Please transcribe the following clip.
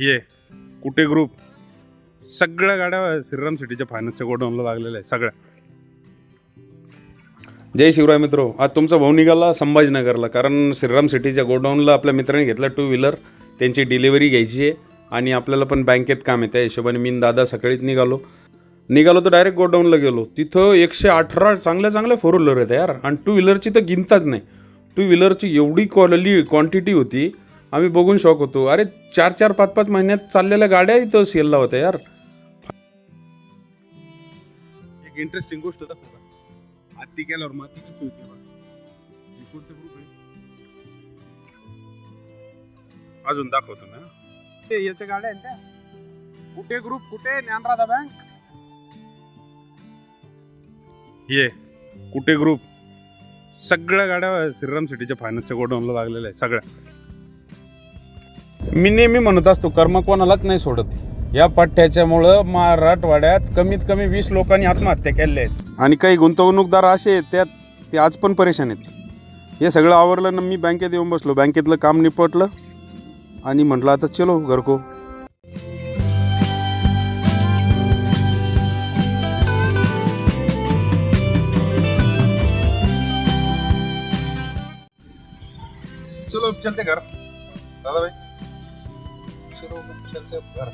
ये कुठे ग्रुप सगळ्या गाड्या श्रीराम सिटीच्या फायनान्सच्या गोडाऊनला लागलेल्या आहे सगळ्या. जय शिवराय मित्रो, आज तुमचा भाऊ निघाला संभाजीनगरला, कारण श्रीराम सिटीच्या गोडाऊनला आपल्या मित्राने घेतला 2 व्हीलर. त्यांची डिलिव्हरी घ्यायची आहे आणि आपल्याला पण बँकेत काम आहे. त्या हिशोबाने मी दादा सकाळीच निघालो तर डायरेक्ट गोडाऊनला गेलो. तिथं 118 चांगल्या 4 व्हीलर आहेत यार, आणि 2 व्हीलरची तर गिनताच नाही. 2 व्हीलरची एवढी क्वांटिटी होती, आम्ही बघून शॉक होतो. अरे 4-4, 5-5 महिन्यात चाललेल्या गाड्या इथं सेलला होत्या यार. एक इंटरेस्टिंग गोष्ट दाखवू का? आत्ती केल्यावर माती कशी होती बघ. हे कोणते ग्रुप आहे अजून दाखवतो ना. ते याच्या गाड्या आहेत त्या. कुठे ग्रुप, कुठे ज्ञानराधा बँक. ये कुठे ग्रुप सगळ्या गाड्या श्रीराम सिटीच्या फायनान्सच्या गोडाऊनला लागलेल्या आहे सगळ्या. मी नेहमी म्हणत असतो, कर्म कोणालाच नाही सोडत. या पठ्ठ्याच्यामुळं मराठवाड्यात कमीत कमी 20 लोकांनी आत्महत्या केल्या आहेत, आणि काही गुंतवणूकदार असे आहेत त्यात ते आज पण परेशान आहेत. हे सगळं आवरलं ना, मी बँकेत येऊन बसलो. बँकेतलं काम निपटलं आणि म्हटलं आता चलो घर को. चलो चलते घर दादा भाई, चलो चलते घर.